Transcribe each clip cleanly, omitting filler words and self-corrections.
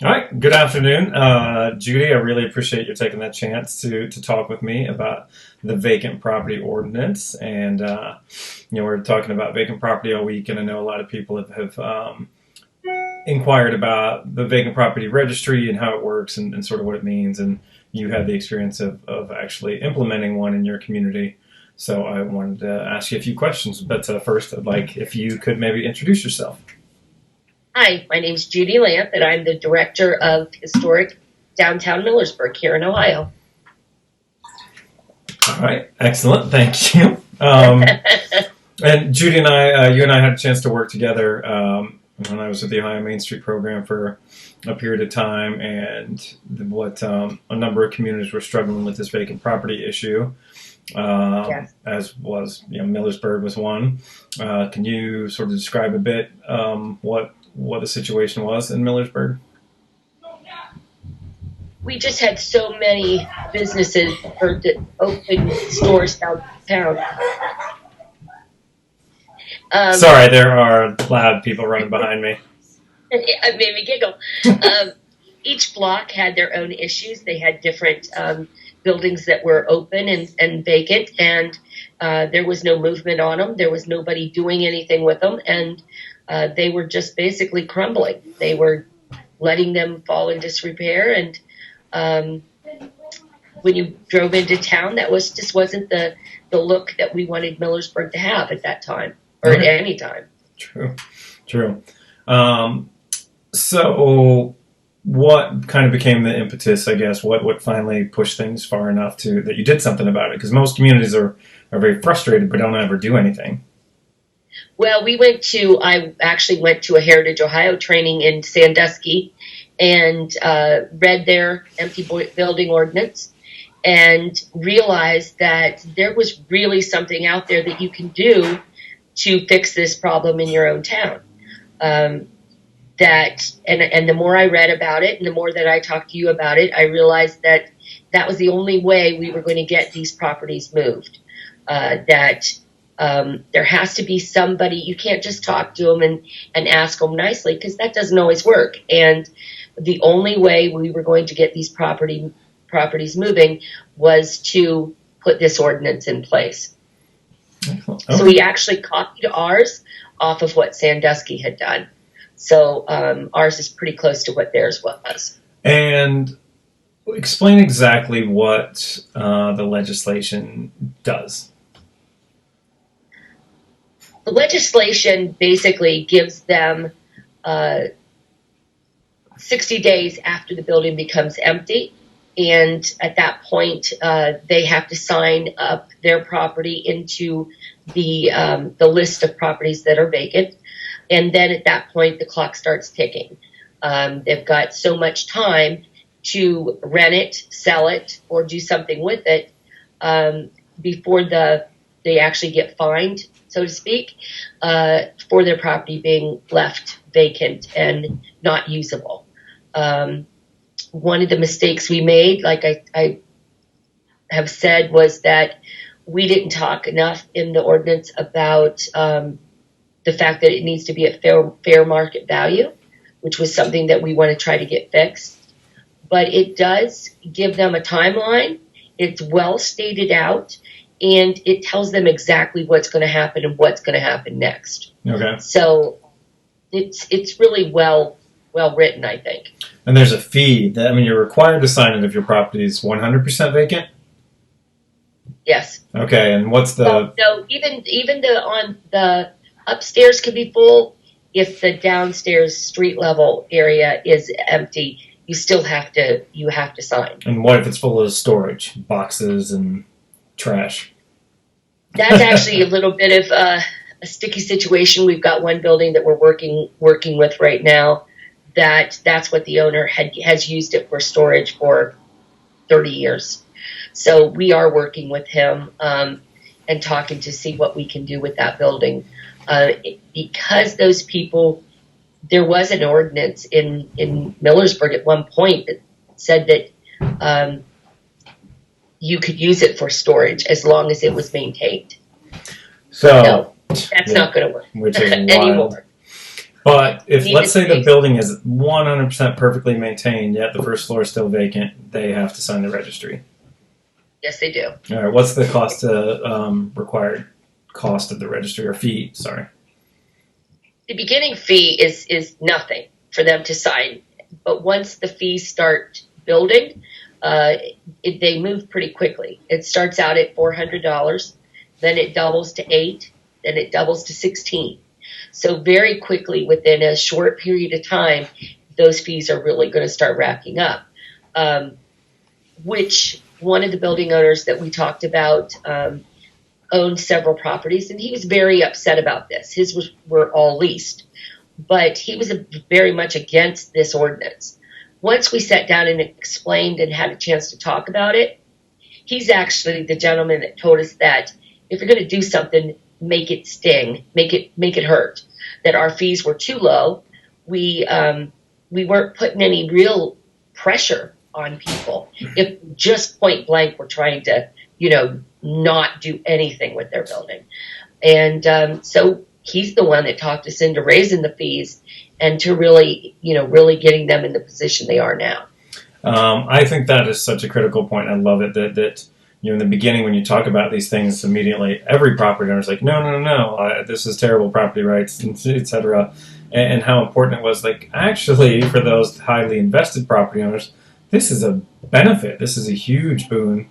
All right. Good afternoon, Judy. I really appreciate you taking that chance to talk with me about the vacant property ordinance. And we're talking about vacant property all week, and I know a lot of people have inquired about the vacant property registry and how it works and sort of what it means. And you had the experience of actually implementing one in your community. So I wanted to ask you a few questions. But first, I'd like if you could maybe introduce yourself. Hi, my name is Judy Lamp, and I'm the director of Historic Downtown Millersburg here in Ohio. All right, excellent. Thank you. And Judy and you and I had a chance to work together when I was with the Ohio Main Street program for a period of time, and what a number of communities were struggling with this vacant property issue. Yes. As was, Millersburg was one. Can you sort of describe a bit what the situation was in Millersburg? We just had so many businesses or open stores downtown. Sorry, there are loud people running behind me. It made me giggle. Each block had their own issues. They had different buildings that were open and vacant, and there was no movement on them. There was nobody doing anything with them, and they were just basically crumbling. They were letting them fall in disrepair, and when you drove into town, that just wasn't the look that we wanted Millersburg to have at that time, or at any time. True. So what kind of became the impetus, I guess? What finally pushed things far enough that you did something about it? Because most communities are very frustrated but don't ever do anything. Well, I actually went to a Heritage Ohio training in Sandusky and read their empty building ordinance and realized that there was really something out there that you can do to fix this problem in your own town. And the more I read about it and the more that I talked to you about it, I realized that that was the only way we were going to get these properties moved. There has to be somebody. You can't just talk to them and ask them nicely, because that doesn't always work. And the only way we were going to get these properties moving was to put this ordinance in place. Excellent. So we actually copied ours off of what Sandusky had done. So ours is pretty close to what theirs was. And explain exactly what the legislation does. The legislation basically gives them 60 days after the building becomes empty, and at that point they have to sign up their property into the list of properties that are vacant, and then at that point the clock starts ticking. They've got so much time to rent it, sell it, or do something with it before they actually get fined, so to speak, for their property being left vacant and not usable. One of the mistakes we made, like I have said, was that we didn't talk enough in the ordinance about the fact that it needs to be at fair market value, which was something that we want to try to get fixed. But it does give them a timeline. It's well stated out, and it tells them exactly what's going to happen and what's going to happen next. Okay. So it's really well written, I think. And there's a fee. You're required to sign it if your property is 100% vacant? Yes. Okay, and what's the... No, even the upstairs can be full. If the downstairs street level area is empty, you still have to sign. And what if it's full of storage, boxes and trash? That's actually a little bit of a sticky situation. We've got one building that we're working with right now. That's what the owner has used it for storage for 30 years. So we are working with him and talking to see what we can do with that building. Because those people, there was an ordinance in Millersburg at one point that said that you could use it for storage as long as it was maintained. So no, that's not going to work which is anymore. But if, Need let's the say the space. building is 100% perfectly maintained, yet the first floor is still vacant, they have to sign the registry. Yes, they do. All right, what's the cost required cost of the registry or fee? Sorry. The beginning fee is nothing for them to sign, but once the fees start building, they move pretty quickly. It starts out at $400, then it doubles to $8, then it doubles to $16. So very quickly, within a short period of time, those fees are really going to start racking up. Which one of the building owners that we talked about owned several properties, and he was very upset about this. His were all leased, but he was very much against this ordinance. Once we sat down and explained and had a chance to talk about it, he's actually the gentleman that told us that if you're going to do something, make it sting, make it hurt. That our fees were too low. We weren't putting any real pressure on people. If just point blank we're trying to, not do anything with their building. And so he's the one that talked us into raising the fees and to really getting them in the position they are now. I think that is such a critical point. I love it that in the beginning when you talk about these things, immediately every property owner is like, no, this is terrible property rights, etc. And how important it was. Like, actually, for those highly invested property owners, this is a benefit. This is a huge boon,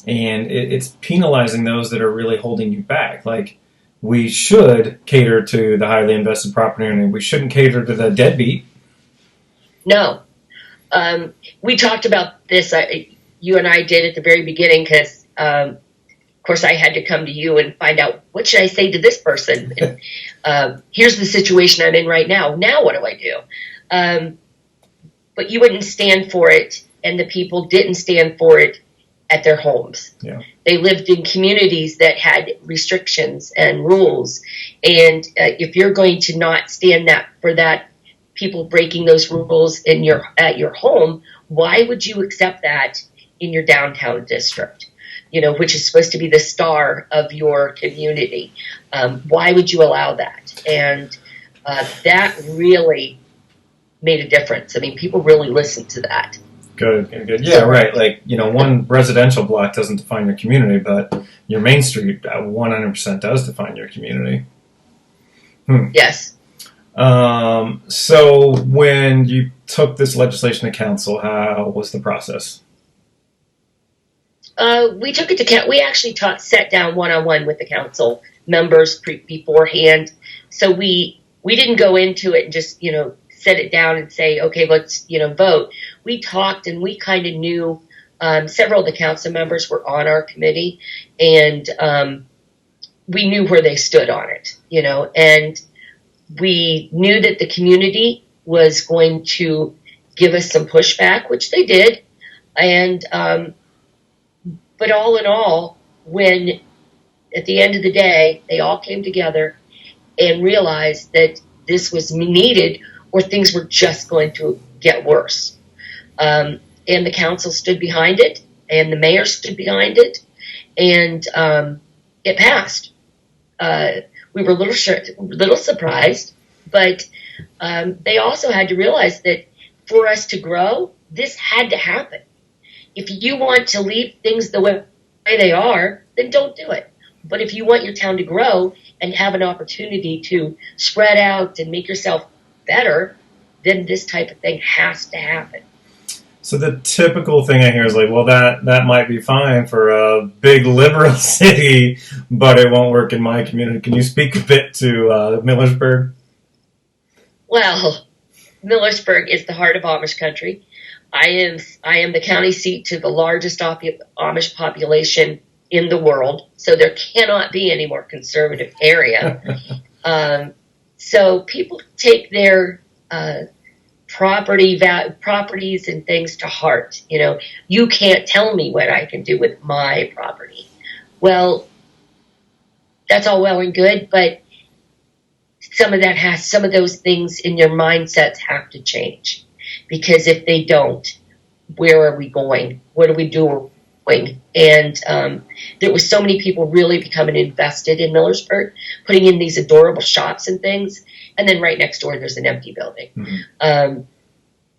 and it's penalizing those that are really holding you back. Like, we should cater to the highly invested property owner. We shouldn't cater to the deadbeat. No. We talked about this, you and I did at the very beginning, because, of course, I had to come to you and find out, what should I say to this person? And, here's the situation I'm in right now. Now what do I do? But you wouldn't stand for it, and the people didn't stand for it at their homes. Yeah. They lived in communities that had restrictions and rules, and if you're going to not stand for that, people breaking those rules at your home, why would you accept that in your downtown district? Which is supposed to be the star of your community. Why would you allow that? And that really made a difference. I mean, people really listened to that. Good. Yeah, right. Like, one residential block doesn't define your community, but your main street 100% does define your community. Yes. So when you took this legislation to council, how was the process? We took it to we actually sat down one-on-one with the council members beforehand. So we didn't go into it and just, set it down and say, okay, let's, vote. We talked, and we kind of knew, several of the council members were on our committee, and we knew where they stood on it, and we knew that the community was going to give us some pushback, which they did. And, but all in all, when at the end of the day, they all came together and realized that this was needed, or things were just going to get worse. And the council stood behind it, and the mayor stood behind it, and it passed. We were a little surprised, but they also had to realize that for us to grow, this had to happen. If you want to leave things the way they are, then don't do it. But if you want your town to grow and have an opportunity to spread out and make yourself better, then this type of thing has to happen. So the typical thing I hear is like, well, that might be fine for a big liberal city, but it won't work in my community. Can you speak a bit to Millersburg? Well, Millersburg is the heart of Amish country. I am the county seat to the largest Amish population in the world, so there cannot be any more conservative area. So people take their properties and things to heart. You can't tell me what I can do with my property. Well, that's all well and good, but some of those things in your mindsets have to change, because if they don't, where are we going? What do we do growing, and there was so many people really becoming invested in Millersburg, putting in these adorable shops and things, and then right next door there's an empty building. Mm-hmm.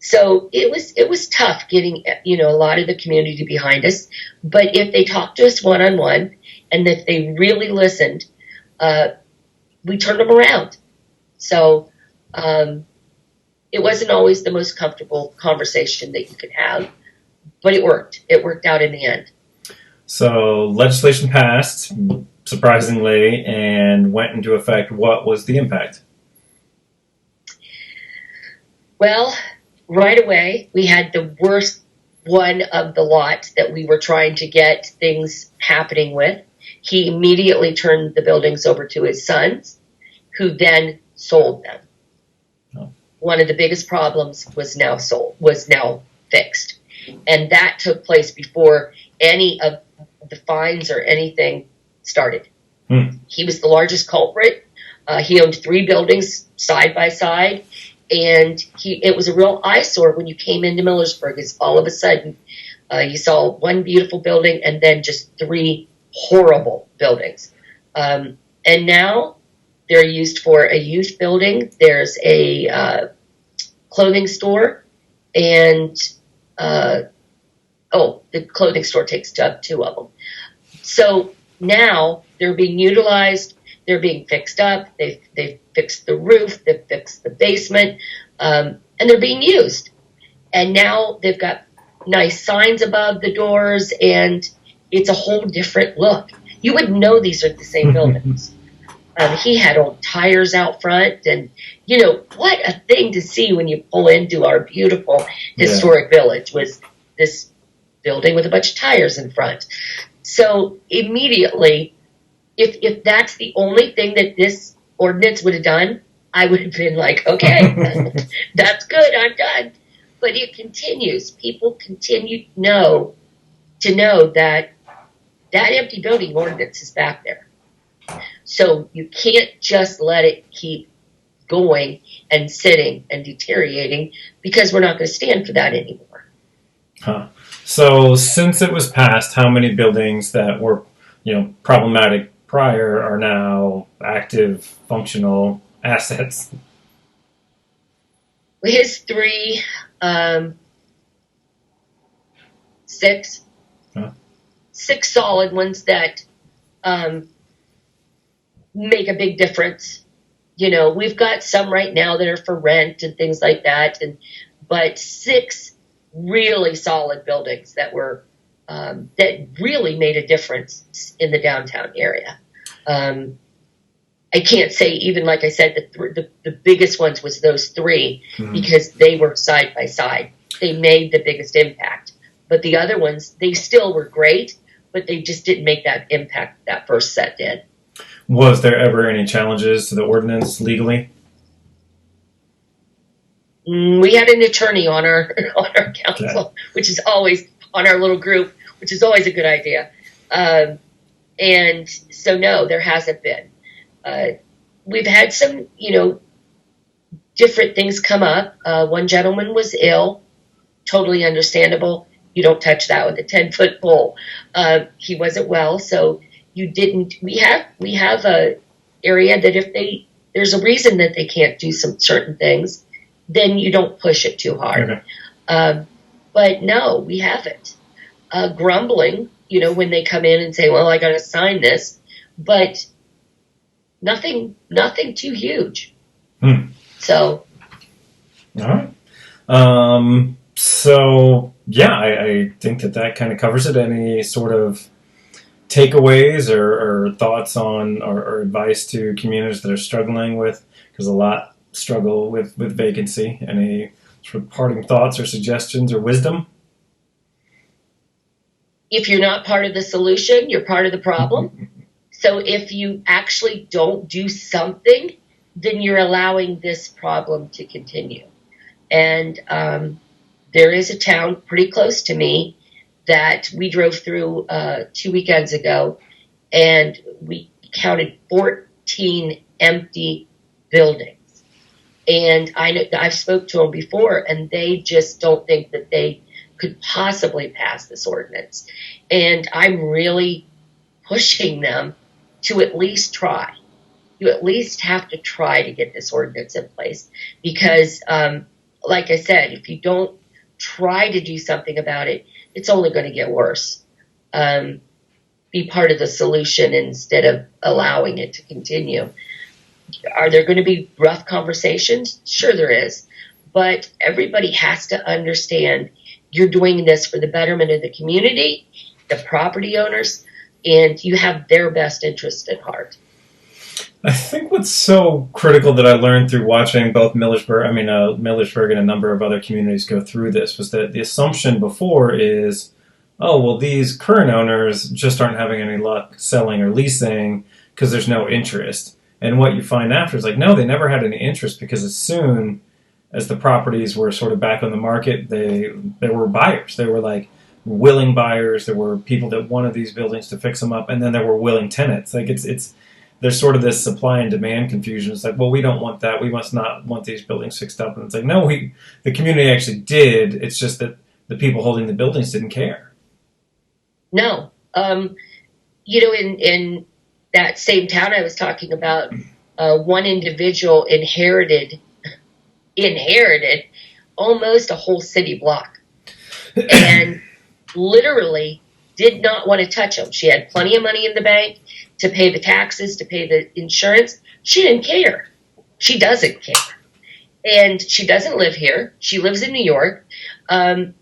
So it was tough getting a lot of the community behind us, but if they talked to us one on one, and if they really listened, we turned them around. So it wasn't always the most comfortable conversation that you could have, but it worked. It worked out in the end. So legislation passed, surprisingly, and went into effect. What was the impact? Well, right away, we had the worst one of the lot that we were trying to get things happening with. He immediately turned the buildings over to his sons, who then sold them. Oh. One of the biggest problems was now fixed. And that took place before any of the fines or anything started. He was the largest culprit. He owned 3 buildings side by side. And it was a real eyesore when you came into Millersburg. It's all of a sudden, you saw one beautiful building and then just 3 horrible buildings. And now they're used for a youth building. There's a clothing store, and the clothing store takes up 2 of them. So now they're being utilized. They're being fixed up. They've fixed the roof. They've fixed the basement, and they're being used. And now they've got nice signs above the doors, and it's a whole different look. You wouldn't know these are the same buildings. He had old tires out front, and what a thing to see when you pull into our beautiful historic village was this building with a bunch of tires in front. So immediately, if that's the only thing that this ordinance would have done, I would have been like, okay, that's good, I'm done. But it continues. People continue to know that empty building ordinance is back there. So you can't just let it keep going and sitting and deteriorating, because we're not going to stand for that anymore. Huh. So since it was passed, how many buildings that were, problematic prior are now active, functional assets? His 3, 6. Huh. 6 solid ones that make a big difference. We've got some right now that are for rent and things like that, but 6 really solid buildings that were that really made a difference in the downtown area. I can't say, even like I said, the biggest ones was those 3, because they were side by side. They made the biggest impact. But the other ones, they still were great, but they just didn't make that impact that first set did. Was there ever any challenges to the ordinance legally? We had an attorney on our council, which is always on our little group, which is always a good idea. And so no, there hasn't been. We've had some, different things come up. One gentleman was ill, totally understandable. You don't touch that with a 10-foot pole. He wasn't well, so you didn't. We have a area that if there's a reason that they can't do some certain things, then you don't push it too hard. Okay. But no, we haven't. Grumbling, when they come in and say, well, I got to sign this, but nothing too huge. So. All right. So yeah, I think that kind of covers it. Any sort of takeaways or thoughts on or advice to communities that are struggling with, because a lot struggle with vacancy. Any sort of parting thoughts or suggestions or wisdom? If you're not part of the solution, you're part of the problem. So if you actually don't do something, then you're allowing this problem to continue. And there is a town pretty close to me that we drove through 2 weekends ago, and we counted 14 empty buildings. And I've spoke to them before, and they just don't think that they could possibly pass this ordinance. And I'm really pushing them to at least try. You at least have to try to get this ordinance in place because, like I said, if you don't try to do something about it, it's only going to get worse. Be part of the solution instead of allowing it to continue. Are there going to be rough conversations? Sure there is. But everybody has to understand you're doing this for the betterment of the community, the property owners, and you have their best interest at heart. I think what's so critical that I learned through watching both Millersburg and a number of other communities go through this was that the assumption before is, oh, well, these current owners just aren't having any luck selling or leasing because there's no interest. And what you find after is like, no, they never had any interest because as soon as the properties were sort of back on the market, there were buyers. They were like willing buyers. There were people that wanted these buildings to fix them up, and then there were willing tenants. Like there's sort of this supply and demand confusion. It's like, well, we don't want that. We must not want these buildings fixed up. And it's like, no, the community actually did. It's just that the people holding the buildings didn't care. No. In that same town I was talking about, one individual inherited almost a whole city block and literally did not want to touch them. She had plenty of money in the bank to pay the taxes, to pay the insurance. She didn't care. She doesn't care. And she doesn't live here. She lives in New York. So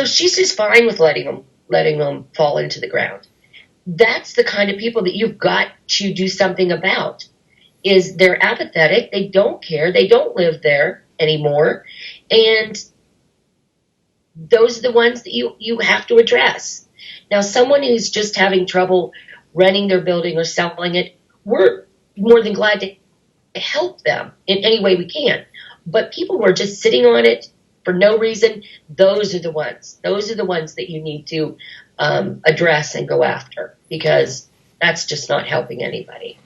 she's just fine with letting them fall into the ground. That's the kind of people that you've got to do something about. Is they're apathetic, they don't care, they don't live there anymore, and those are the ones that you have to address. Now, someone who's just having trouble renting their building or selling it, we're more than glad to help them in any way we can. But people who are just sitting on it for no reason, those are the ones that you need to address and go after, because that's just not helping anybody.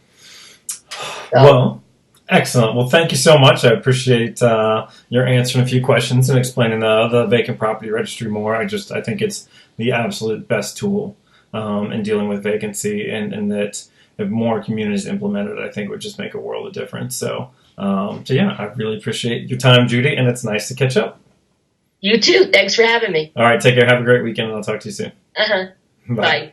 So. Well, excellent. Well, thank you so much. I appreciate your answering a few questions and explaining the vacant property registry more. I think it's the absolute best tool in dealing with vacancy, and that if more communities implemented it, I think it would just make a world of difference. So yeah, I really appreciate your time, Judy, and it's nice to catch up. You too. Thanks for having me. All right, take care. Have a great weekend, and I'll talk to you soon. Bye.